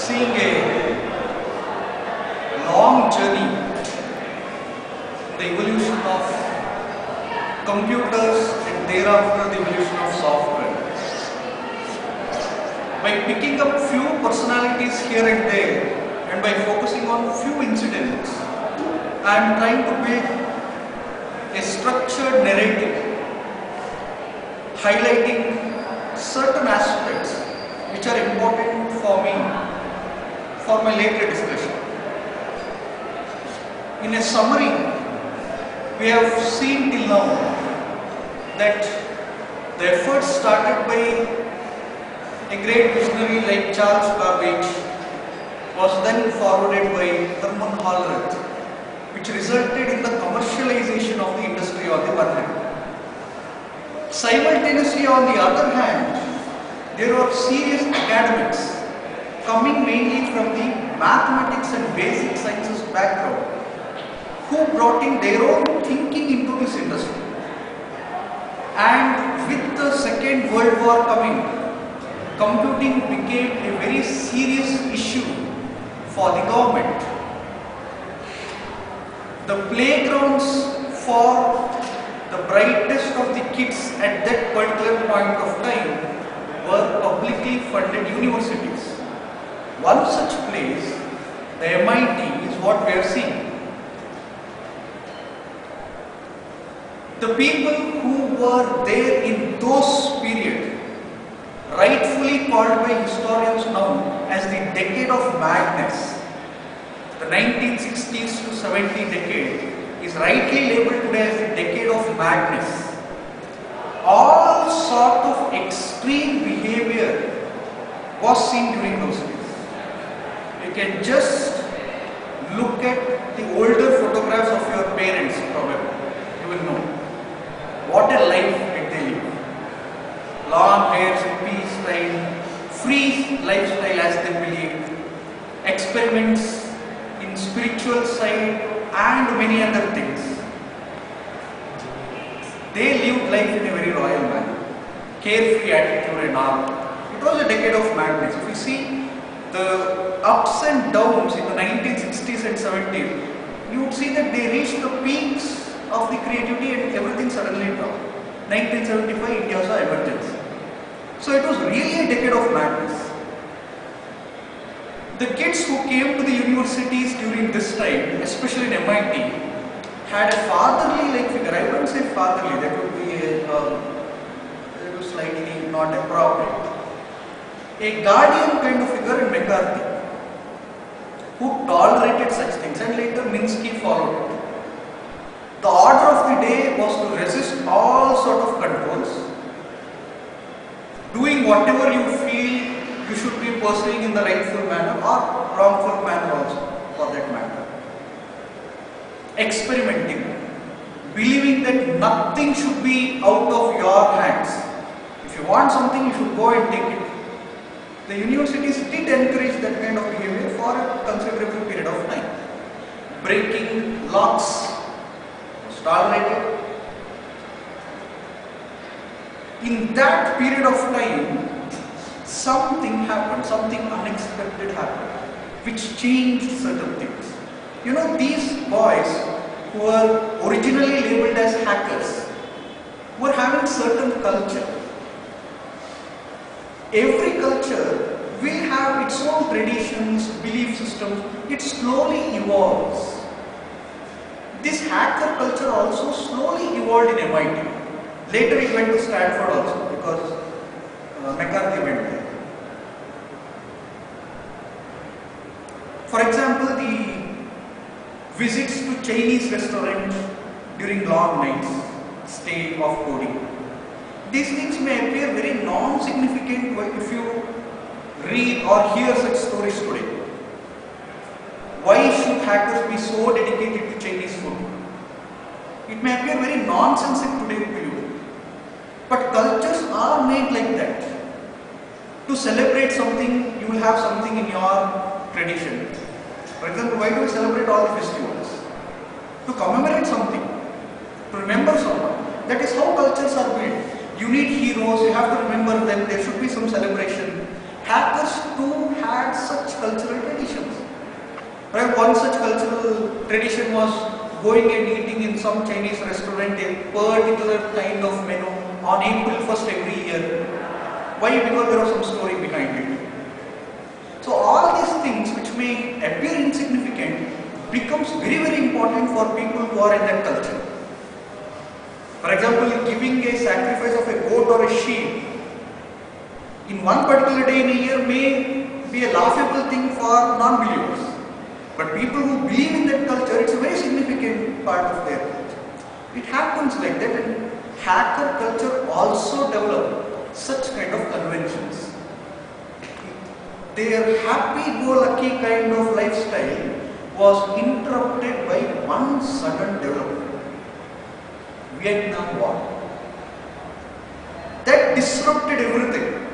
seeing a long journey, the evolution of computers and thereafter the evolution of software. By picking up few personalities here and there and by focusing on few incidents, I am trying to build a structured narrative highlighting certain aspects which are important for me for my later discussion. In a summary, we have seen till now that the efforts started by a great visionary like Charles Babbage was then forwarded by Hermann Hollerith, which resulted in the commercialization of the industry on the one hand. Simultaneously, on the other hand, there were serious academics coming mainly from the mathematics and basic sciences background who brought in their own thinking into this industry. And with the Second World War coming, computing became a very serious issue for the government. The playgrounds for the brightest of the kids at that particular point of time were publicly funded universities. One such place, the MIT, is what we are seeing. The people who were there in those periods, rightfully called by historians now as the decade of madness, the 1960s to 70 decade is rightly labeled today as the decade of madness. All sort of extreme behavior was seen during those days. You can just look at the older photographs of your parents probably. You will know what a life did they live. Long hairs, hippie style, free lifestyle as they believed, experiments in spiritual side and many other things. They lived life in a very royal manner, carefree attitude and all. It was a decade of madness. If you see the ups and downs in the 1960s and 70s, you would see that they reached the peaks of the creativity and everything suddenly dropped. 1975, India saw emergence. So it was really a decade of madness. The kids who came to the universities during this time, especially in MIT, had a fatherly-like figure. I wouldn't say fatherly, that would be a slightly not appropriate. A guardian kind of figure in McCarthy, who tolerated such things, and later Minsky followed it. The order of the day was to resist all sort of controls, doing whatever you feel you should be pursuing in the rightful manner or wrongful manner also, for that matter. Experimenting, believing that nothing should be out of your hands. If you want something, you should go and take it. The universities did encourage that kind of behavior for a considerable period of time. Breaking locks was tolerated. In that period of time, something happened, something unexpected happened, which changed certain things. You know, these boys who were originally labeled as hackers were having certain culture. Every culture will have its own traditions, belief systems. It slowly evolves. This hacker culture also slowly evolved in MIT. Later it went to Stanford also because McCarthy went there. For example, the visits to Chinese restaurants during long nights, stay of coding. These things may appear very non-significant if you read or hear such stories today. Why should hackers be so dedicated to Chinese food? It may appear very nonsensical today to you. But cultures are made like that. To celebrate something, you will have something in your tradition. For example, why do we celebrate all the festivals? To commemorate something, to remember someone. That is how cultures are built. You need heroes, you have to remember them, there should be some celebration. Hackers too had such cultural one such cultural tradition was going and eating in some Chinese restaurant a particular kind of menu on April 1st every year. Why? Because there was some story behind it. So all these things which may appear insignificant becomes very important for people who are in that culture. For example, giving a sacrifice of a goat or a sheep in one particular day in a year may be a laughable thing for non-believers. But people who believe in that culture, it's a very significant part of their culture. It happens like that, and hacker culture also developed such kind of conventions. Their happy-go-lucky kind of lifestyle was interrupted by one sudden development: Vietnam War. That disrupted everything,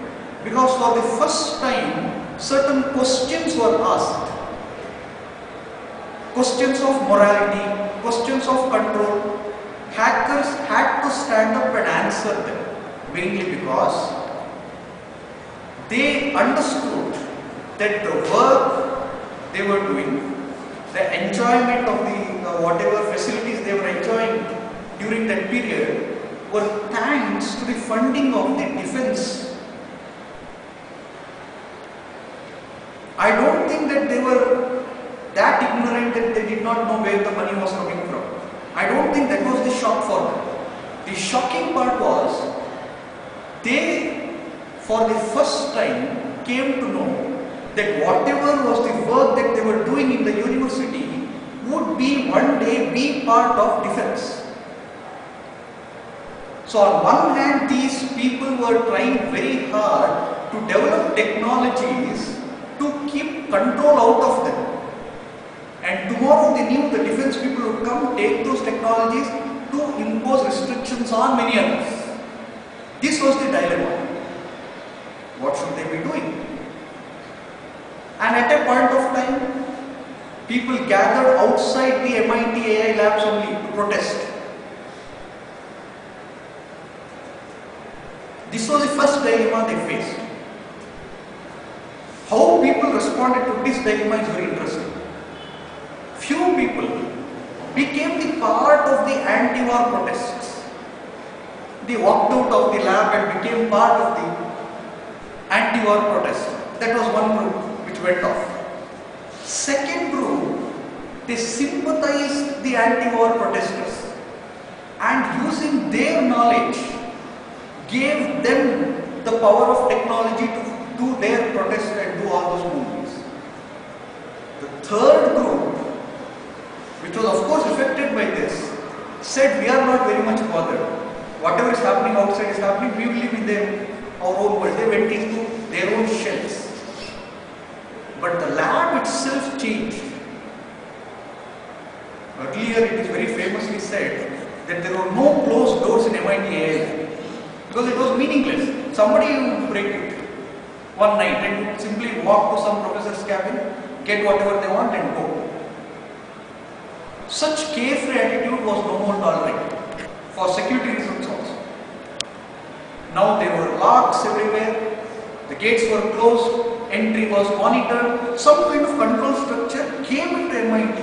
because for the first time certain questions were asked. Questions of morality, questions of control. Hackers had to stand up and answer them, mainly because they understood that the work they were doing, the enjoyment of the whatever facilities they were enjoying during that period, were thanks to the funding of the defense. I don't think that they were that ignorant that they did not know where the money was coming from. I don't think that was the shock for them. The shocking part was they, for the first time, came to know that whatever was the work that they were doing in the university would be one day be part of defense. So on one hand, these people were trying very hard to develop technologies to keep control out of them. And tomorrow they knew the defense people would come, take those technologies to impose restrictions on many others. This was the dilemma. What should they be doing? And at a point of time, people gathered outside the MIT AI labs only to protest. This was the first dilemma they faced. How people responded to this dilemma is very interesting. Few people became the part of the anti-war protests. They walked out of the lab and became part of the anti-war protest. That was one group which went off. Second group, they sympathized the anti-war protesters and using their knowledge gave them the power of technology to do their protest and do all those movies. The third group, which was of course affected by this, said we are not very much bothered. Whatever is happening outside is happening, we will live in our own world. They went into their own shells. But the lab itself changed. Earlier it is very famously said that there were no closed doors in MIT AI because it was meaningless. Somebody would break it one night and simply walk to some professor's cabin, get whatever they want and go. Such carefree attitude was no more tolerated for security reasons also. Now there were locks everywhere, the gates were closed, entry was monitored, some kind of control structure came into MIT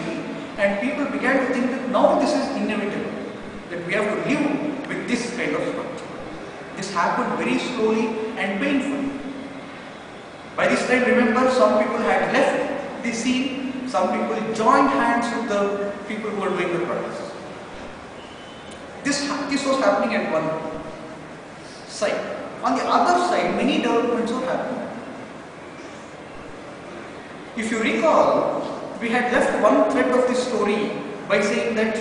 and people began to think that now this is inevitable, that we have to live with this kind of structure. This happened very slowly and painfully. By this time, remember, some people had left the scene, some people joined hands with the people who were doing the protests. This was happening at one side. On the other side, many developments were happening. If you recall, we had left one thread of this story by saying that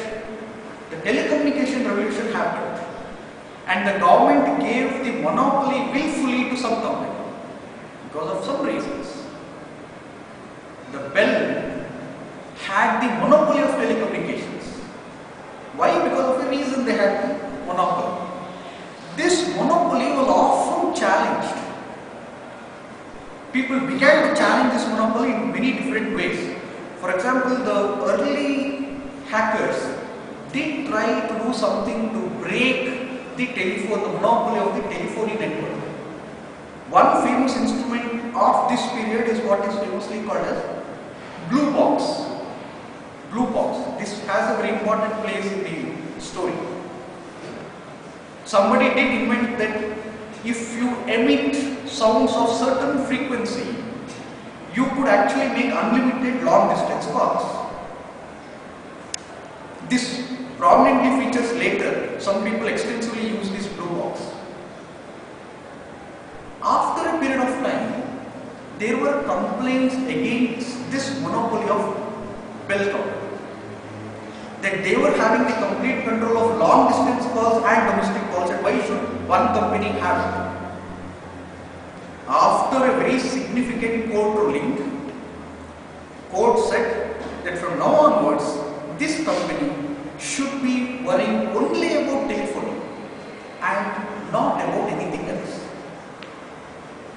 the telecommunication revolution happened and the government gave the monopoly willfully to some company because of some reasons. The Bell had the monopoly of telecommunications. Why? Because of a reason they had the monopoly. This monopoly was often challenged. People began to challenge this monopoly in many different ways. For example, the early hackers did try to do something to break the telephone, the monopoly of the telephony network. One famous instrument of this period is what is famously called as Blue Box. box. This has a very important place in the story. Somebody did invent that if you emit sounds of certain frequency, you could actually make unlimited long distance calls. This prominently features later. Some people extensively use this blue box. After a period of time, there were complaints against this monopoly of Bell that they were having the complete control of long distance calls and domestic calls, and why should one company have it? After a very significant court ruling, court said that from now onwards, this company should be worrying only about telephony and not about anything else.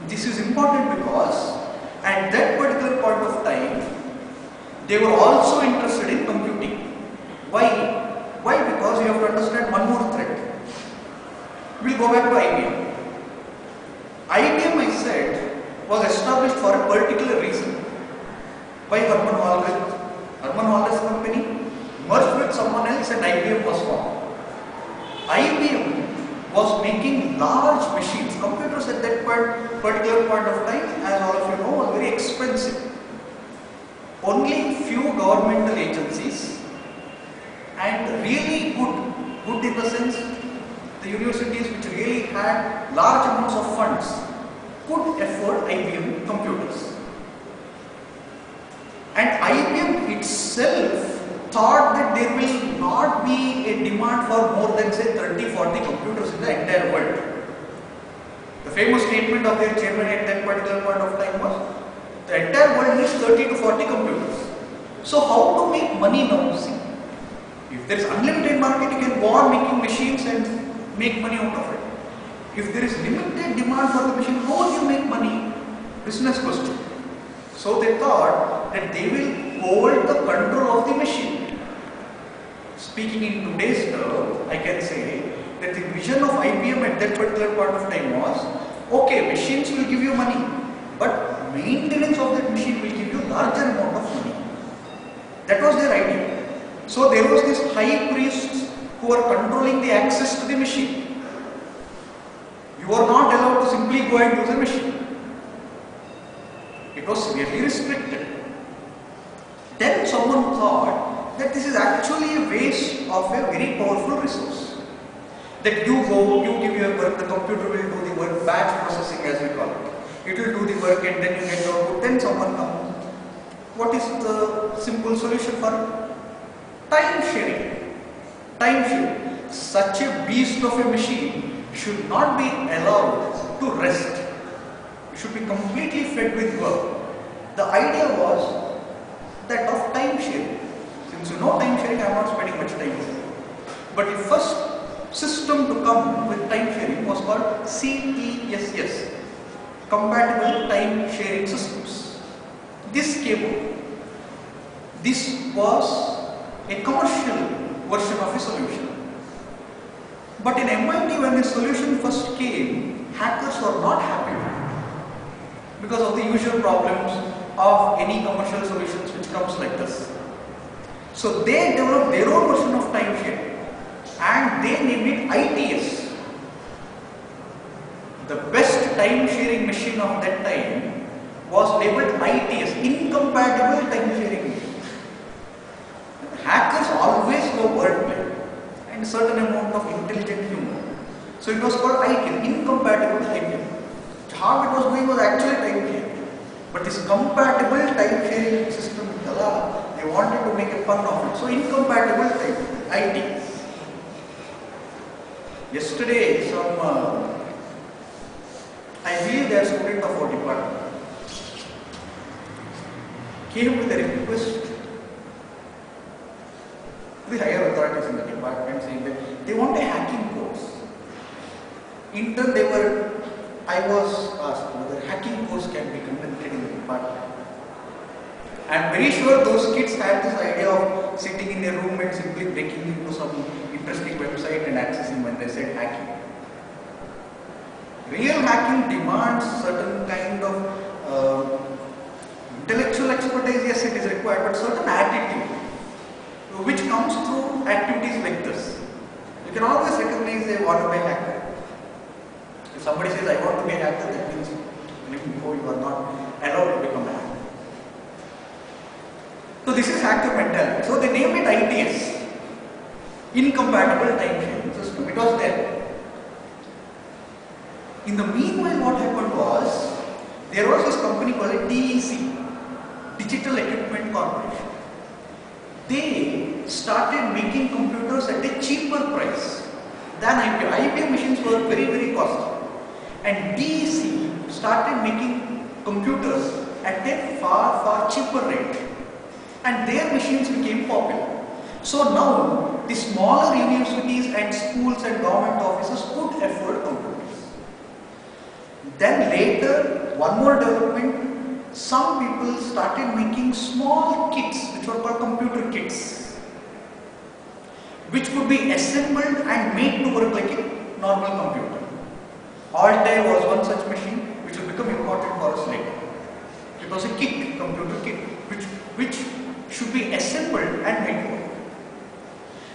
This is important because at that particular point of time, they were also interested in computing. Why? Why? Because you have to understand one more thread. We'll go back to IBM. IBM, I said, was established for a particular reason by Herman Holger. Herman Holger's company merged with someone else and IBM was formed. IBM was making large machines. Computers at that particular point of time, as all of you know, was very expensive. Only few governmental agencies and really good in the sense, the universities which really had large amounts of funds could afford IBM computers. And IBM itself thought that there will not be a demand for more than say 30-40 computers in the entire world. The famous statement of their chairman at that particular point of time was, the entire world needs 30 to 40 computers. So how to make money now? See, if there is unlimited market, you can go on making machines and make money out of it. If there is limited demand for the machine, how will you make money? Business question. So they thought that they will hold the control of the machine. Speaking in today's term, I can say that the vision of IBM at that particular point of time was, okay, machines will give you money, but maintenance of that machine will give you larger amount of money. That was their idea. So there was this high priests who were controlling the access to the machine. You are not allowed to simply go and use a machine. It was severely restricted. Then someone thought that this is actually a waste of a very powerful resource. That you go, you give your work, the computer will do the work, batch processing as we call it. It will do the work and then you get output, then someone comes. What is the simple solution for it? Time sharing. Time sharing. Such a beast of a machine should not be allowed to rest. It should be completely fed with work. The idea was that of time sharing. Since you know time sharing, I am not spending much time here. But the first system to come with time sharing was called CTSS, Compatible Time Sharing Systems. This came. This was a commercial version of a solution. But in MIT, when the solution first came, hackers were not happy because of the usual problems of any commercial solutions which comes like this. So they developed their own version of time sharing and they named it ITS. The best time sharing machine of that time was labeled ITS, Incompatible Time Sharing Machine. Hackers always love wordplay and a certain amount of intelligent humor. So it was called ITS, Incompatible Time Sharing. How it was going was actually time sharing. But this compatible time sharing system, they wanted to make a fun of it. So incompatible time, ITS. Yesterday, I believe they are student of our department, came with a request to the higher authorities in the department saying that they want a hacking course. In turn, I was asked whether hacking course can be conducted in the department. I am very sure those kids had this idea of sitting in a room and simply breaking into some interesting website and accessing when they said hacking. Real hacking demands certain kind of intellectual expertise, yes it is required, but certain attitude. comes through activities like this. You can always recognize a want to be a hacker. If somebody says, I want to be a hacker, that means you are not allowed to become a hacker. So this is hacker mentality. So they named it ITS, Incompatible Time Sharing System. It was there. In the meanwhile, what happened was, there was this company called DEC, Digital Equipment Corporation. They started making computers at a cheaper price than IBM. IBM machines were very, very costly. And DEC started making computers at a far, far cheaper rate. And their machines became popular. So now, the smaller universities and schools and government offices could afford computers. Then later, one more development, some people started making small kits, which were called computer kits, which could be assembled and made to work like a normal computer. Altair was one such machine, which will become important for us later. It was a kit, computer kit, which should be assembled and made to work.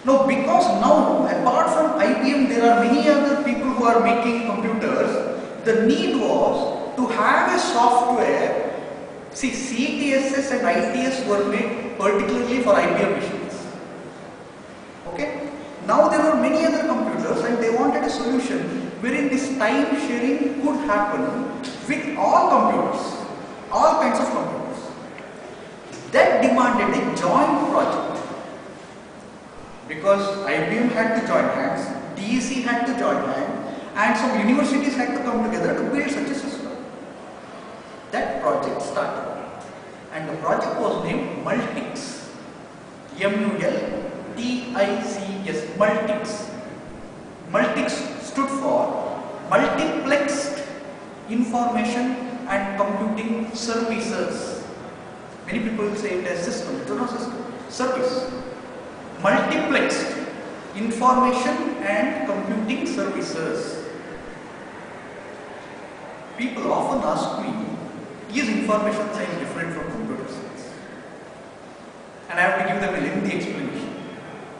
Now, because now, apart from IBM, there are many other people who are making computers, the need was to have a software. See, CTSS and ITS were made particularly for IBM machines. Okay? Now there were many other computers and they wanted a solution wherein this time sharing could happen with all computers, all kinds of computers. That demanded a joint project. Because IBM had to join hands, DEC had to join hands, and some universities had to come together to build such a system. That project started, and the project was named Multics. M-U-L-T-I-C-S, Multics. Multics stood for Multiplexed Information and Computing Services. Many people say it as system, it is not system, service. Multiplexed Information and Computing Services. People often ask me, is information science different from computer science? And I have to give them a lengthy explanation.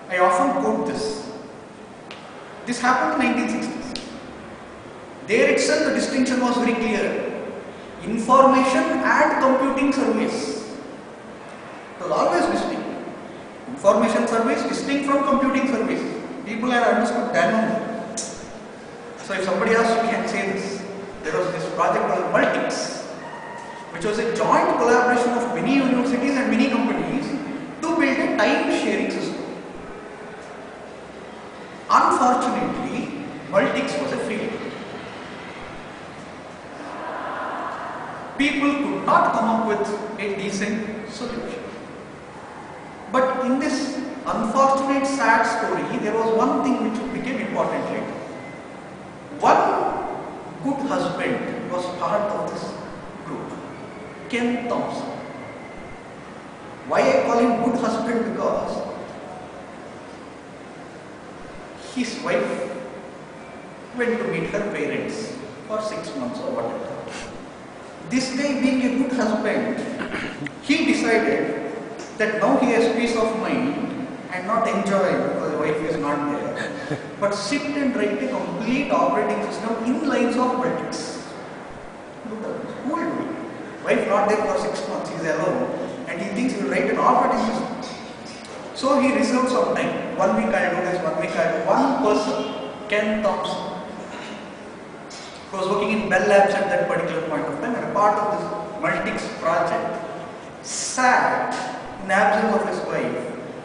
I often quote this. This happened in the 1960s. There itself the distinction was very clear. Information and computing service. It was always distinct. Information service distinct from computing service. People have understood that only. So if somebody asks, you can say this. There was this project called Multics, which was a joint collaboration of many universities and many companies to build a time sharing system. Unfortunately, Multics was a failure. People could not come up with a decent solution. But in this unfortunate, sad story, there was one thing which became important later. One good husband was part of this group, Ken Thompson. Why I call him good husband? Because his wife went to meet her parents for 6 months or whatever. This guy, being a good husband, he decided that now he has peace of mind and not enjoy because the wife is not there, but sit and write a complete operating system in lines of Multics. Who will do it? Wife not there for 6 months, he is alone, and he thinks he will write an operating system. So he reserved some time. 1 week I will do this, 1 week I will do. One person, Ken Thompson, who was working in Bell Labs at that particular point of time and a part of this Multics project, sat in absence of his wife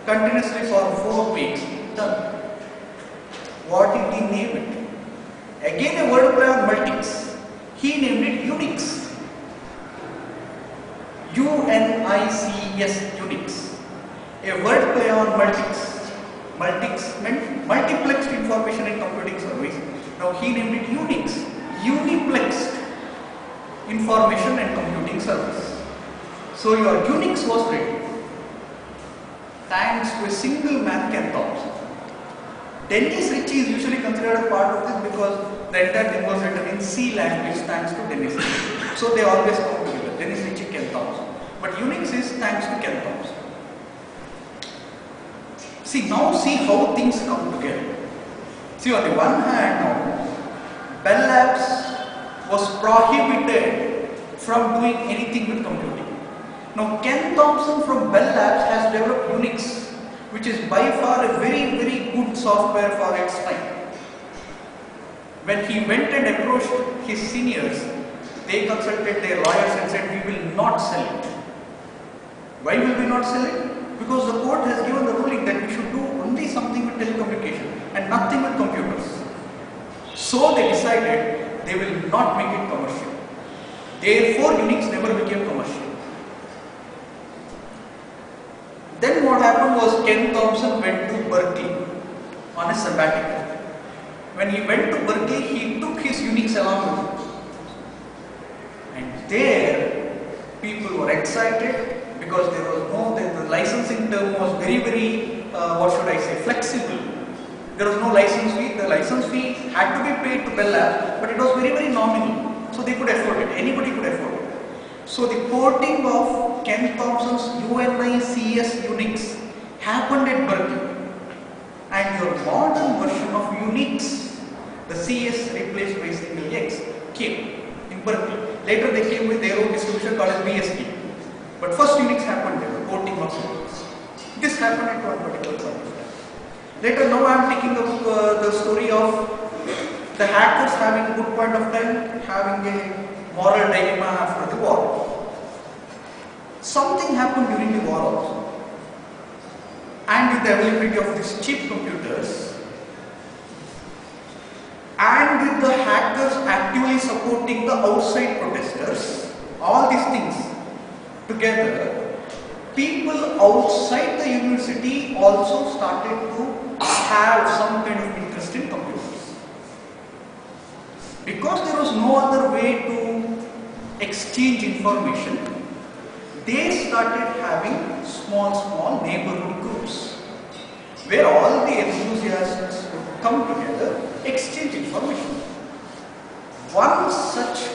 continuously for 4 weeks. Done. What did he name it? Again a wordplay on Multics. He named it Unix. U-N-I-C-S, Unix. A wordplay on Multics. Multics meant multiplexed information and computing service. Now he named it Unix. Uniplexed information and computing service. So your Unix was ready. Thanks to a single man, Ken Thompson. Dennis Ritchie is usually considered a part of this because the entire thing was written in C language thanks to Dennis Ritchie. So they always come together, Dennis Ritchie, Ken Thompson. But Unix is thanks to Ken Thompson. See how things come together. See, on the one hand now, Bell Labs was prohibited from doing anything with computing. Now Ken Thompson from Bell Labs has developed Unix, which is by far a very, very good software for its time. When he went and approached his seniors, they consulted their lawyers and said, we will not sell it. Why will we not sell it? Because the court has given the ruling that we should do only something with telecommunication and nothing with computers. So they decided they will not make it commercial. Therefore, Unix never became commercial. Then what happened was Ken Thompson went to Berkeley on a sabbatical. When he went to Berkeley, he took his Unix along with him. And there, people were excited because there was the licensing term was very, very, what should I say, flexible. There was no license fee. The license fee had to be paid to Bell Labs, but it was very, very nominal. So they could afford it. Anybody could afford it. So the porting of Ken Thompson's UNICS Unix happened at Berkeley. And your modern version of Unix, the CS replaced by single X, came in Berkeley. Later they came with their own distribution called as BSD. But first Unix happened there, the porting of Unix. This happened at one particular point of time. Later now I am taking up the story of the hackers having a good point of time, having a moral dilemma after the war. Something happened during the war also. And with the availability of these cheap computers, and with the hackers actively supporting the outside protesters, all these things together, people outside the university also started to have some kind of interest in computers. Because there was no other way to exchange information, they started having small neighborhood groups where all the enthusiasts would come together, exchange information. One such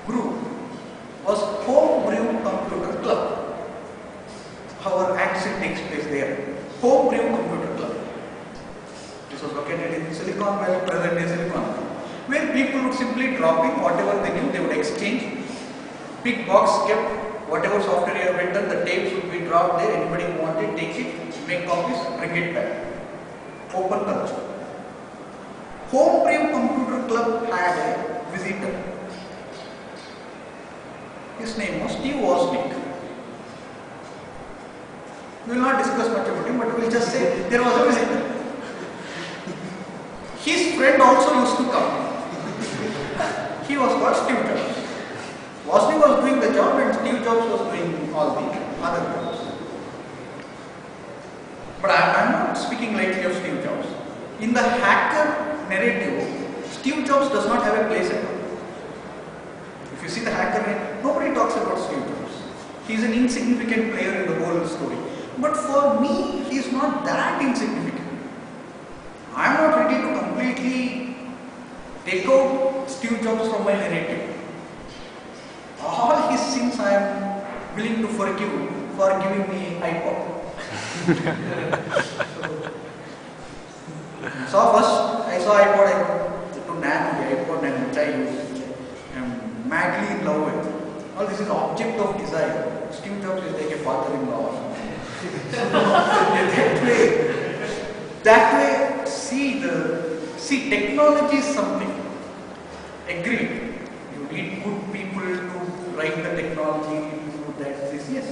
group was Homebrew Computer Club. Our action takes place there. Homebrew Computer Club. This was located in Silicon Valley, present day Silicon Valley, where people would simply drop in whatever they knew, they would exchange. Big box kept. Whatever software you have written, the tapes would be dropped there. Anybody who wanted, take it, make copies, bring it back. Open culture. Homebrew Computer Club had a visitor. His name was Steve Wozniak. We will not discuss much about him, but we will just say there was a visitor. His friend also used to come. He was called Steve Jobs. Wozniak was doing the job and Steve Jobs was doing all the other jobs. But I am not speaking lightly of Steve Jobs. In the hacker narrative, Steve Jobs does not have a place at all. If you see the hacker narrative, nobody talks about Steve Jobs. He is an insignificant player in the whole story. But for me, he is not that insignificant. I am not ready to completely take out Steve Jobs from my narrative. All his sins I am willing to forgive for giving me iPod. I saw iPod, I got to Nano, the iPod Nano, which I use. I am madly in love with. All this is object of desire. Steve Jobs is like a father-in-law or something. that way, see technology is something. Agreed. You need good people to write the technology, do that, this, yes.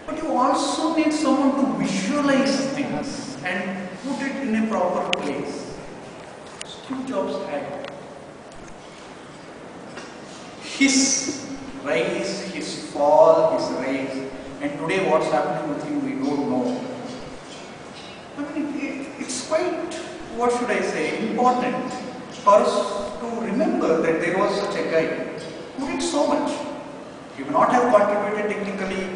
But you also need someone to visualize things and put it in a proper place. Steve Jobs had his rise, his fall, his rise, and today what's happening with him we don't know. I mean, it's quite, what should I say, important for us to remember that there was such a guy who did so much. He may not have contributed technically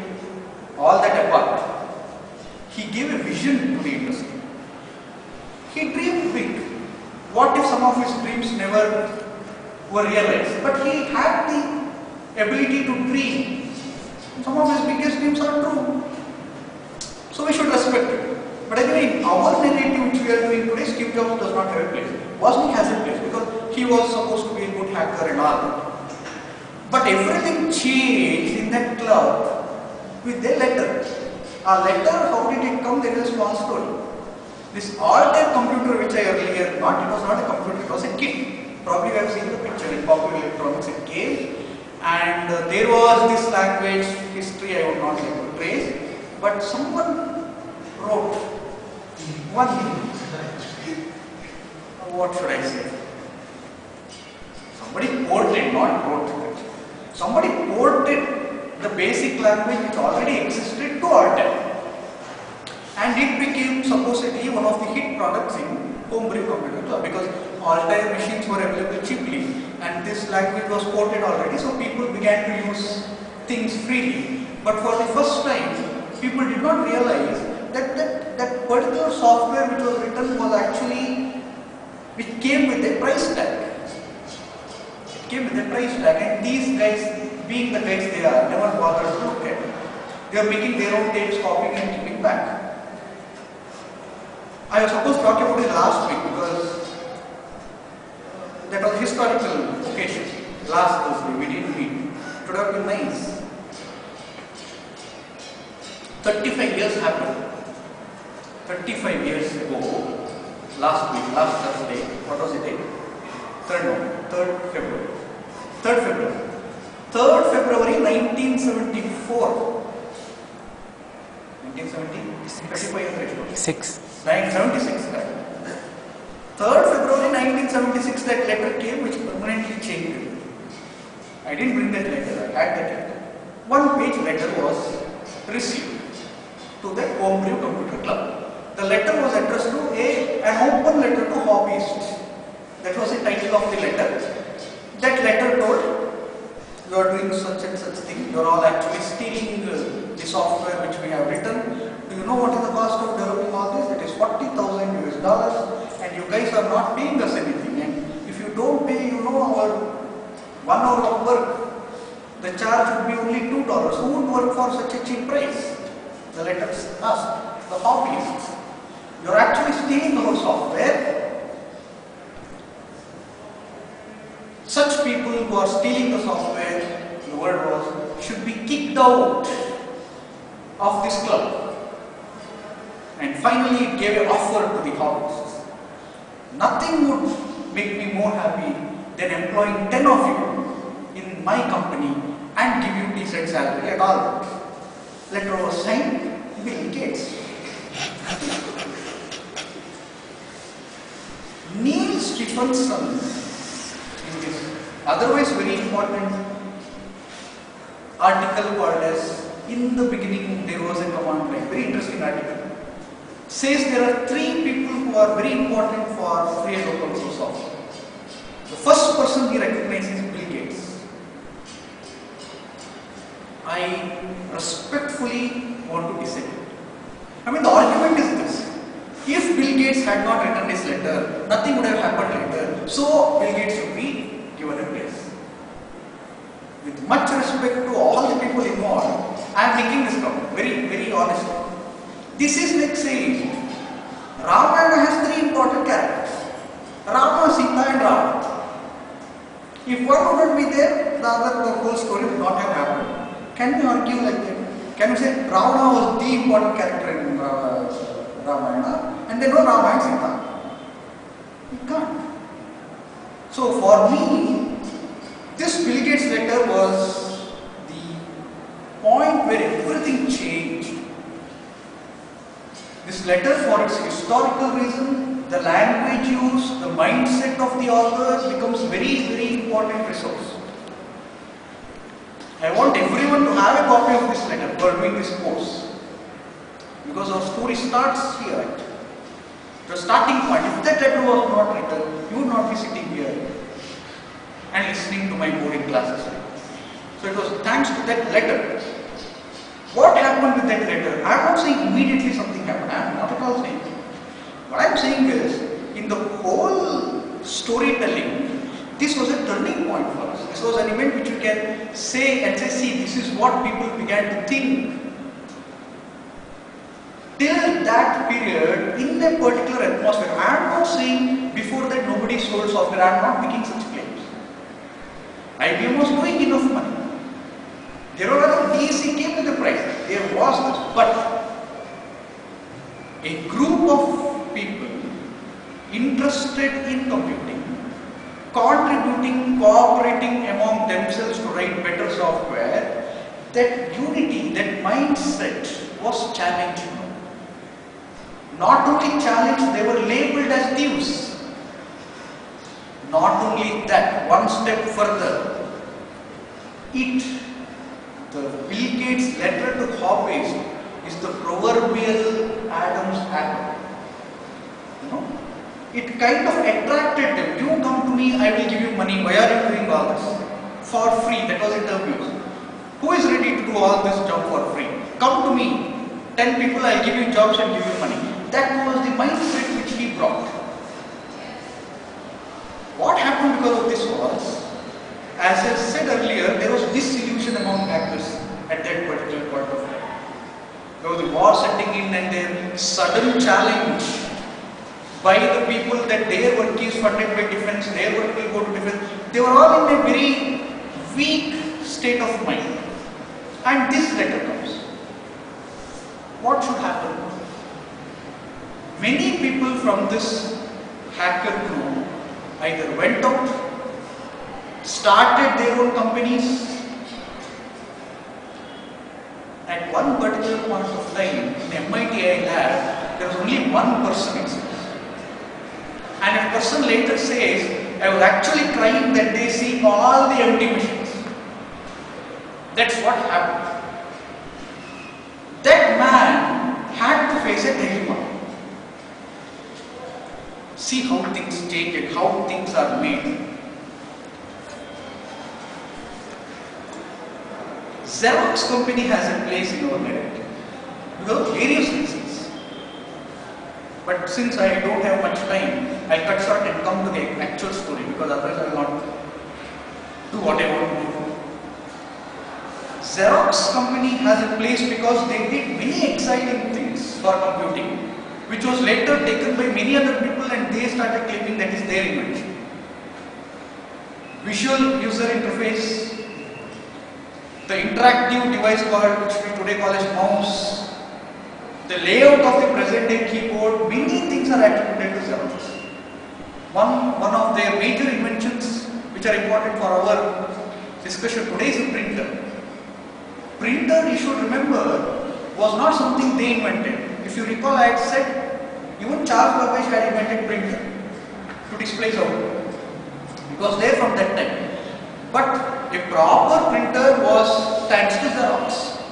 all that apart. He gave a vision to the industry. He dreamed big. What if some of his dreams never were realized? But he had the ability to dream. Some of his biggest dreams are true. So we should respect it. But again, in our narrative which we are doing today, Steve Jobs does not have a place. Wozniak has a place because he was supposed to be a good hacker and all. But everything changed in that club with a letter. A letter, how did it come? There is a small story. This Altair computer which I earlier it was not a computer, it was a kit. Probably you have seen the picture in Popular Electronics, it came. And there was this language history I would not like to trace. But someone wrote one, what should I say? Somebody ported, not wrote. Somebody ported the basic language which already existed to Altair. And it became supposedly one of the hit products in homebrew computer club because Altair machines were available cheaply and this language was ported already, so people began to use things freely. But for the first time, people did not realize that particular software which was written was actually, which came with a price tag. It came with a price tag, and these guys, being the guys they are, never bothered to look at it. They are making their own tapes, copying and giving back. I was supposed to talk about it last week because that was a historical occasion. Last Thursday, we didn't meet. It would have been nice. 35 years happened. 35 years ago, last week, last Thursday, what was the date? 3rd February. 3rd February. 3rd February 1974. 1970? 35 years. 6. 1976, right? 3rd February 1976, that letter came which permanently changed it. I didn't bring that letter, I had that letter. One page letter was received to the Homebrew Computer Club. The letter was addressed to an open letter to hobbyists. That was the title of the letter. That letter told, you are doing such and such thing, you are all actually stealing the software which we have written. Do you know what is the cost of developing all this? It is $40,000 US, and you guys are not paying us anything. And if you don't pay, you know, our 1 hour of work, the charge would be only $2. Who would work for such a cheap price? The letter asked, the hobbyists. You are actually stealing our software. Such people who are stealing the software, the word was, should be kicked out of this club. And finally it gave an offer to the hobbyists. Nothing would make me more happy than employing 10 of you in my company and give you decent salary and all. Letter was signed, Bill Gates. Neil Stephenson, in this otherwise very important article called as In the Beginning There Was a Command Line, very interesting article, says there are 3 people who are very important for free and open source software. The first person he recognizes is Bill Gates. I respectfully want to disagree. I mean, the argument is this. If Bill Gates had not written this letter, nothing would have happened later. So, Bill Gates should be given a place. With much respect to all the people involved, I am making this comment very, very honestly. This is like saying, Ramayana has 3 important characters. Rama, Sita and Ravana. If one would not be there, the whole story would not have happened. Can we argue like that? Can we say Ravana was the important character in Ramayana and then no Rama and Sita? You can't. So for me, this Bill Gates letter was the point where everything changed. This letter, for its historical reason, the language used, the mindset of the author becomes very, very important resource. I want everyone to have a copy of this letter for doing this course, because our story starts here. The starting point. If that letter was not written, you would not be sitting here and listening to my boring classes. So it was thanks to that letter. What happened with that letter? I am not saying immediately something happened. I am not at all saying. What I am saying is, in the whole storytelling, this was a turning point for us. This was an event which you can say and say, see, this is what people began to think. till that period, in a particular atmosphere, I am not saying before that nobody sold software, I am not making such claims. IBM was doing enough money. There were other DSC came with the price. There was this, but a group of people interested in computing, contributing, cooperating among themselves to write better software, that unity, that mindset was challenged. Not only challenged, they were labeled as thieves. Not only that, one step further, the Bill Gates letter to hobbies is the proverbial Adam's apple. You know, it kind of attracted them. You come to me, I will give you money. Why are you doing all this? For free. That was interviews. Who is ready to do all this job for free? Come to me. 10 people, I will give you jobs and give you money. That was the mindset which he brought. What happened because of this was, as I said earlier, there was disillusion among hackers at that particular point of time. There was the war setting in and their sudden challenge by the people that their work is funded by defense, their work will go to defense. They were all in a very weak state of mind. And this letter comes. What should happen? Many people from this hacker group either went out, started their own companies. At one particular point of time in MIT lab, there was only one person existing. And a person later says, I was actually crying that day seeing all the empty machines. That's what happened. That man had to face a dilemma. See how things change and how things are made. Xerox company has a place in our narrative because of various reasons. But since I don't have much time, I'll cut short and come to the actual story because otherwise I will not do what I want to do. Xerox company has a place because they did many exciting things for computing, which was later taken by many other people and they started claiming that is their invention. Visual user interface, the interactive device called, which we today call as mouse, the layout of the present day keyboard, many things are attributed to Xerox. One of their major inventions which are important for our discussion today is a printer. Printer, you should remember, was not something they invented. If you recall, I had said even Charles Babbage had invented printer to display output. It was there from that time. But a proper printer was thanks to Xerox.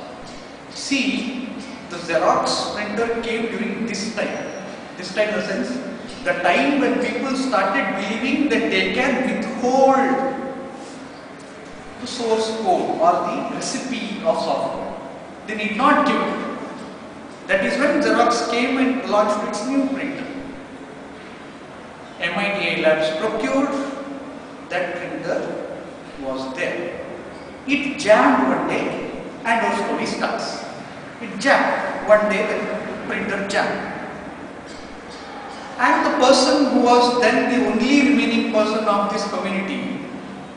See, the Xerox printer came during this time. This time in the sense, the time when people started believing that they can withhold the source code or the recipe of software. They need not give it. That is when Xerox came and launched its new printer. MIT Labs procured that printer, was there. It jammed one day and our story starts. It jammed one day when printer jammed. And the person who was then the only remaining person of this community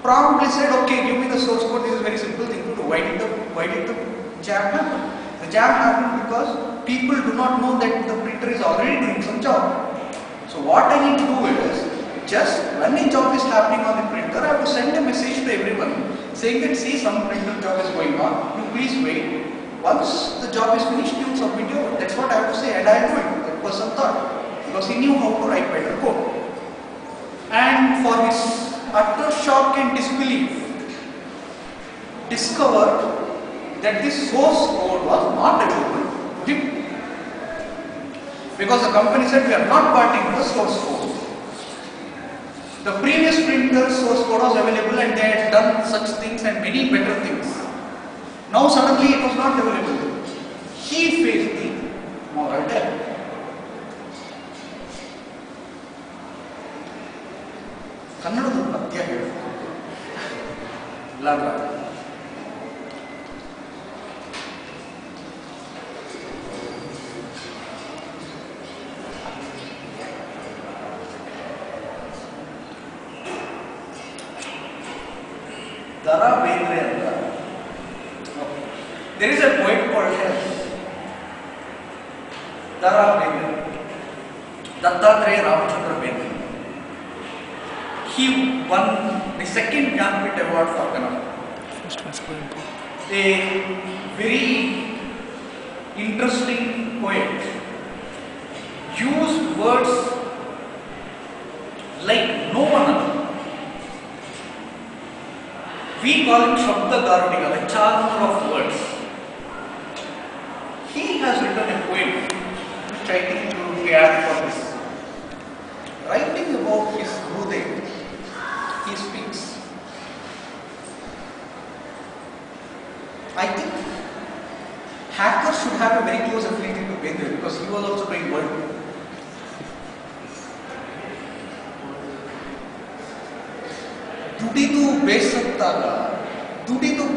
promptly said, okay, give me the source code, this is a very simple thing to do. Why did the jam happen? The jam happened because people do not know that the printer is already doing some job. So what I need to do is, just when a job is happening on the printer, I have to send a message to everyone saying that see, some printer job is going on, you please wait. Once the job is finished, you submit your work. That's what I have to say and I do it. That person thought, because he knew how to write better code. And for his utter shock and disbelief, discovered that this source code was not available to him. Because the company said we are not parting the source code. The previous printer source code was available and they had done such things and many better things. Now suddenly it was not available. He faced the moral dilemma. ಕನ್ನಡದ ಪದ್ಯ ಹೇಳ್ತಾರೆ Dara Bendre anta. There is a poet called Dara Bendre. Dattatreya Ramachandra Bendre. He won the second Jnanpith Award for Kannada. A very interesting poet. Used words like no one other. We call it Shabda Darunika, the charmer of words. He has written a poem which I think you will be apt for this. Writing about his Gurudev, he speaks. I think hackers should have a very close affinity to Bendre because he was also doing world. Dudidu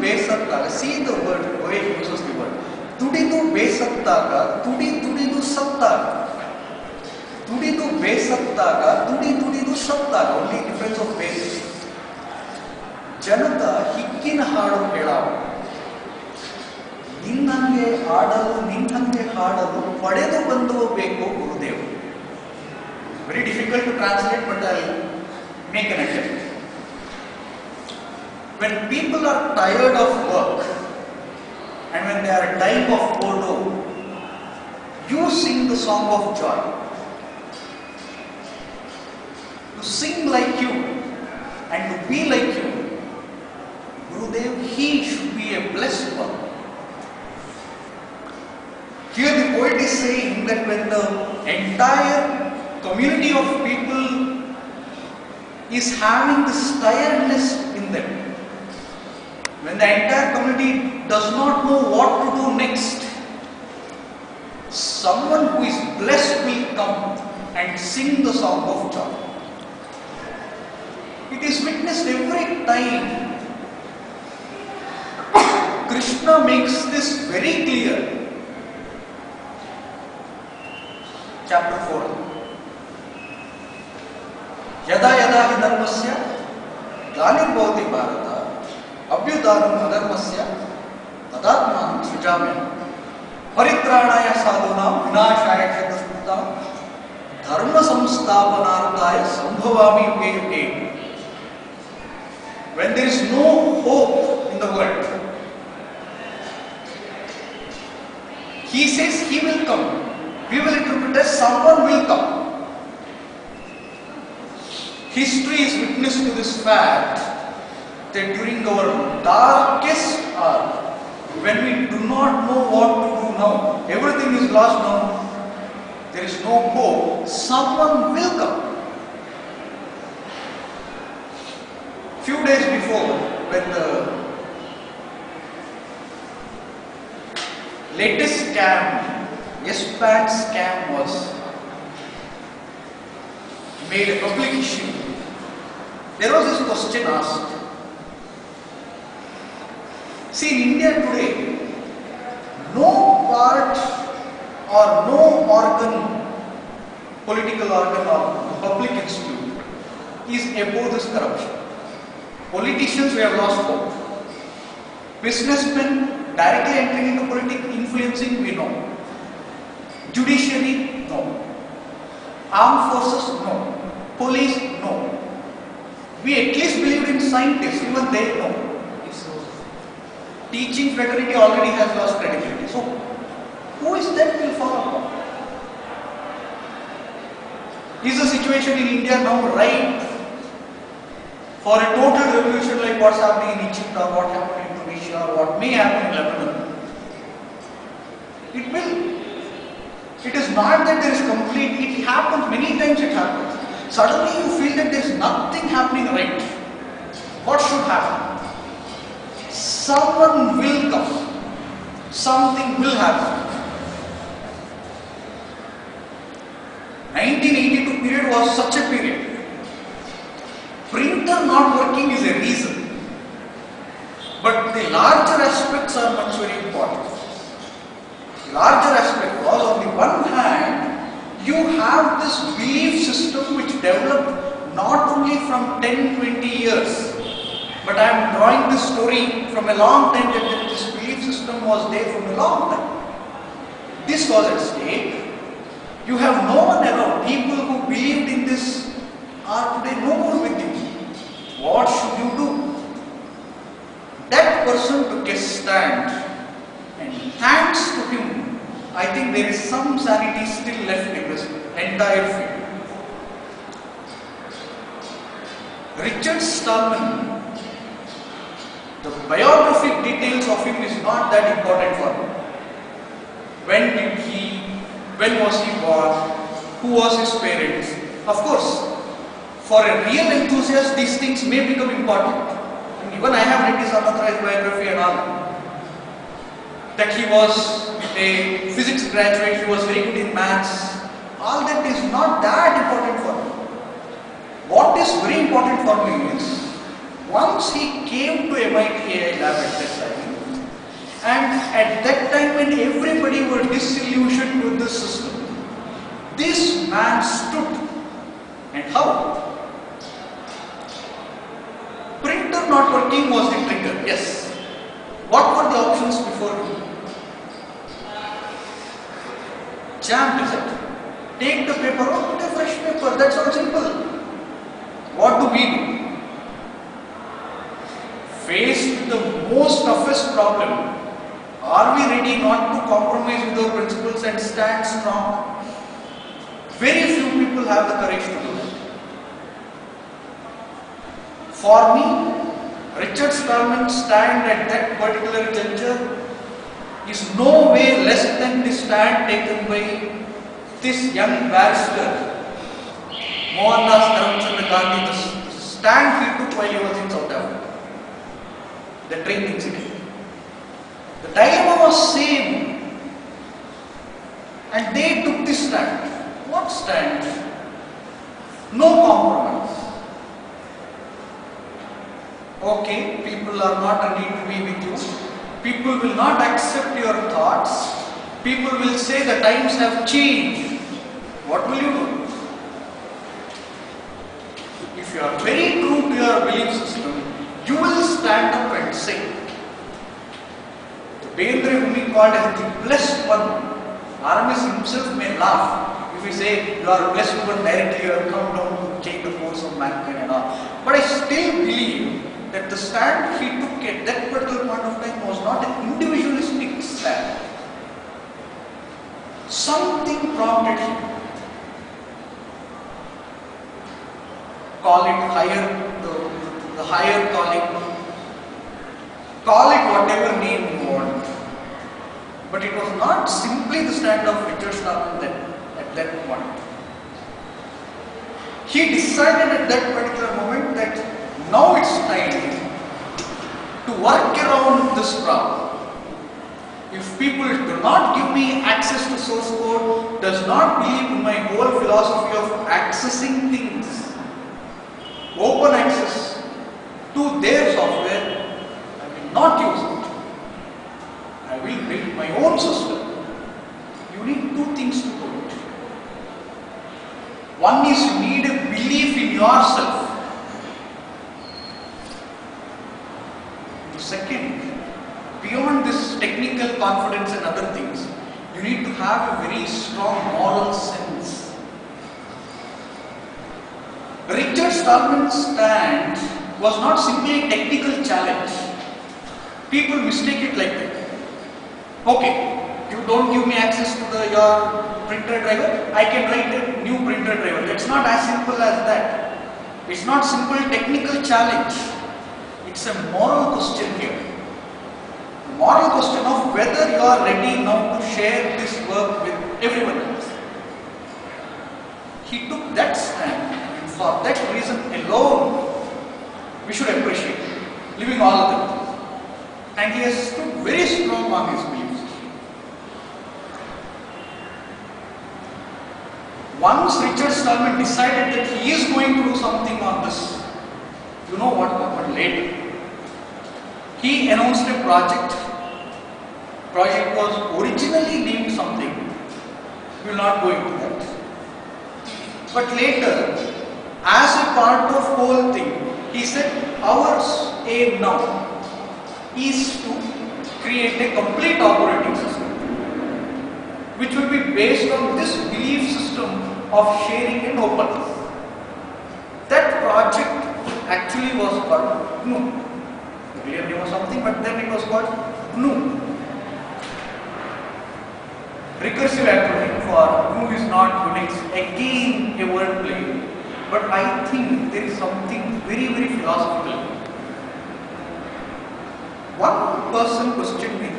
besattaga, see the word, poet uses the word. Dudidu besattaga, dudidu sattaga. Dudidu besattaga, dudidu sattaga, only difference of base. Janata hikkin haadu helavu. ನಿನ್ನಂಗೆ ಆಡಲು ನಿನ್ನಂಗೆ ಹಾಡಲು ಪಡೆದು ಬಂದು ಬೇಕು Gurudev. Very difficult to translate, but I'll make an attempt. When people are tired of work and when they are dying of boredom, you sing the song of joy. To sing like you and to be like you, Gurudev, he should be a blessed one. Here the poet is saying that when the entire community of people is having this tiredness in them, when the entire community does not know what to do next, someone who is blessed will come and sing the song of joy. It is witnessed every time. Krishna makes this very clear. Chapter 4. Yada yada hi dharmasya glanirvavati bharata abhyudanam adharmasya tadatmanam sujamya paritranaya sadhunam vinashaya kshatrasmritam dharma samsthapanarthaya sambhavami yuge yuge. When there is no hope in the world, he says he will come. We will interpret as someone will come. History is witness to this fact that during our darkest hour, when we do not know what to do now, everything is lost now, there is no hope, someone will come. Few days before, when the latest scam, Yes Bank scam was made a public issue, there was this question asked. See, in India today, no part or no organ, political organ or public institute is above this corruption. Politicians, we have lost hope. Businessmen directly entering into politics, influencing, we know. Judiciary, no. Armed forces, no. Police, no. We at least believed in scientists, even they, no. Teaching fraternity already has lost credibility. So, who is that will follow? Is the situation in India now right for a total revolution like what's happening in Egypt or what happened in Tunisia or what may happen in Lebanon? It will. It is not that there is complete, it happens, many times it happens. Suddenly you feel that there is nothing happening right. What should happen? Someone will come. Something will happen. 1982 period was such a period. Printer not working is a reason. But the larger aspects are much very important. Larger aspect was, on the one hand, you have this belief system which developed not only from 10-20 years, But I am drawing this story from a long time, that this belief system was there from a long time. This was at stake. You have no one around. People who believed in this are today no more with you. What should you do? That person took a stand, and thanks to him, I think there is some sanity still left in this entire field. Richard Stallman, the biographic details of him is not that important for me. When was he born? Who was his parents? Of course, for a real enthusiast, these things may become important. And even I have read his unauthorized biography and all. That he was a physics graduate, he was very good in maths. All that is not that important for me. What is very important for me is, once he came to MIT AI lab at that time, and at that time when everybody were disillusioned with the system, this man stood. And how? Printer not working was the trigger, yes. What were the options before him? Jam result. Take the paper out, put a fresh paper, that's all simple. What do we do? Faced with the most toughest problem, are we ready not to compromise with our principles and stand strong? Very few people have the courage to do that. For me, Richard Stallman's stand at that particular juncture is no way less than the stand taken by this young barrister, Mohandas Karamchand Gandhi, the stand he took while he was in South Africa. The train incident. The dilemma was same, and they took this stand. What stand? No compromise. Okay, people are not ready to be with you. People will not accept your thoughts. People will say the times have changed. What will you do? If you are very true to your belief system, you will stand up and say. Bendre, whom he called as the blessed one, Aramis himself may laugh if we say you are a blessed one directly, you have come down to change the course of mankind and all. But I still believe that the stand he took at that particular point of time was not an individualistic stand. Something prompted him. Call it higher, the higher calling. Call it whatever name you want. But it was not simply the stand of Richard Stallman at that point. He decided at that particular moment that now it's time to work around this problem. If people do not give me access to source code, does not believe in my whole philosophy of accessing things, open access to their software, I will not use it. I will build my own system. You need two things to do it. One is you need a belief in yourself. The second, beyond this technical confidence and other things, you need to have a very strong moral sense. Richard Stallman's stand was not simply a technical challenge. People mistake it like that. Okay, you don't give me access to your printer driver, I can write a new printer driver. It's not as simple as that. It's not simple technical challenge. It's a moral question here. The moral question of whether you are ready now to share this work with everyone else. He took that stand, and for that reason alone, we should appreciate living all of them. And he has stood very strong on his beliefs. Once Richard Stallman decided that he is going to do something on this, you know what happened later? He announced a project. Project was originally named something. We will not go into that. But later, as a part of whole thing, He said our aim now is to create a complete operating system which will be based on this belief system of sharing and openness. That project actually was called GNU. Earlier there was something, but then it was called GNU. Recursive acronym for GNU is not Unix. Again a wordplay, but I think there is something very philosophical. One person questioned me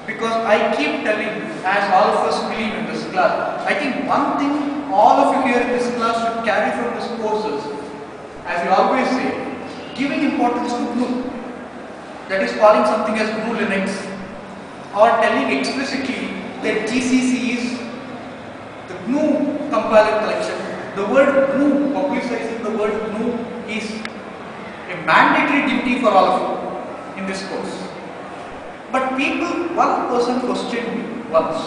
because I keep telling, as all of us believe in this class, I think one thing all of you here in this class should carry from this course is, as we always say, giving importance to GNU. That is calling something as GNU Linux, or telling explicitly that GCC is the GNU compiler collection. The word GNU, publicizing the word GNU is a mandatory duty for all of you in this course. But people, one person questioned me once.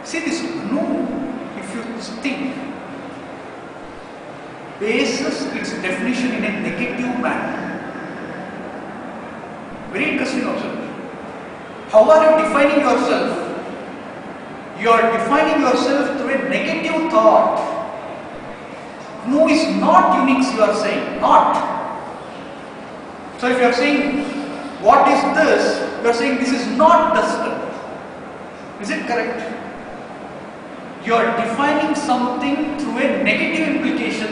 See, this GNU, if you think, bases its definition in a negative manner. Very interesting observation. How are you defining yourself? You are defining yourself through a negative thought. GNU is not Unix, you are saying, not. So if you are saying, what is this? You are saying this is not Duster. Is it correct? You are defining something through a negative implication.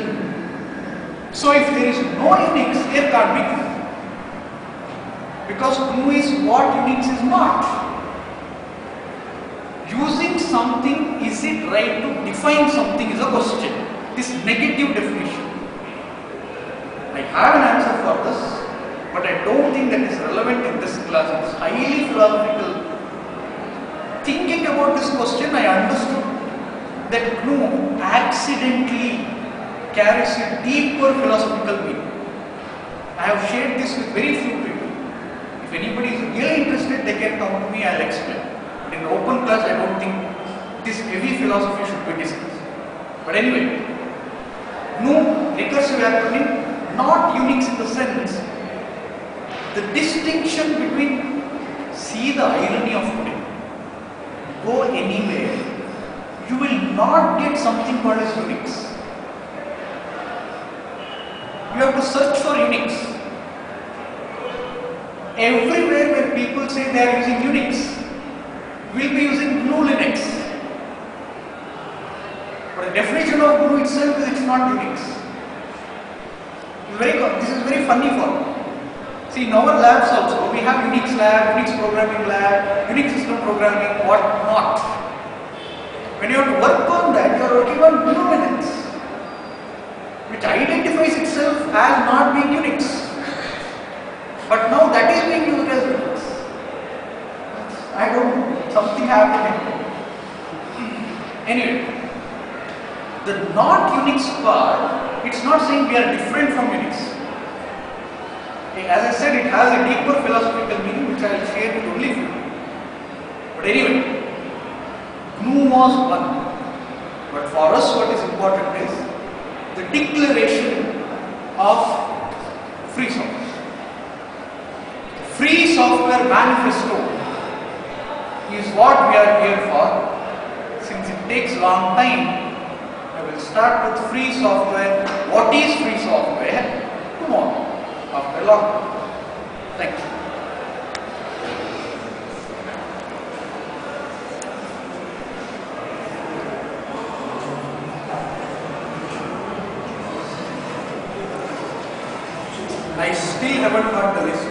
So if there is no Unix, there can't be GNU. Because GNU is what Unix is not. Using something, is it right to define something is a question. This negative definition. I have an answer for this, but I don't think that is relevant in this class. It's highly philosophical. Thinking about this question, I understood that GNU accidentally carries a deeper philosophical meaning. I have shared this with very few people. If anybody is really interested, they can come to me, I will explain. But in the open class, I don't think this heavy philosophy should be discussed. But anyway, GNU, recursive acronym, not Unix in the sense. The distinction between, see the irony of today, go anywhere, you will not get something called as Unix. You have to search for Unix. Everywhere where people say they are using Unix, will be using GNU Linux. But the definition of GNU itself is it's not Unix. This is very funny for me. See, in our labs also, we have Unix lab, Unix programming lab, Unix system programming, what not. When you have to work on that, you are working on GNU Linux, which identifies itself as not being Unix. But now that is being used as Unix. I don't know, something happened. Anyway, the not Unix part, it's not saying we are different from Unix. As I said, it has a deeper philosophical meaning which I will share with only few. But anyway, GNU was one. But for us what is important is the declaration of free software. Free software manifesto is what we are here for. Since it takes long time, I will start with free software. What is free software? Tomorrow, after a long time. Thank you. I still haven't got the list.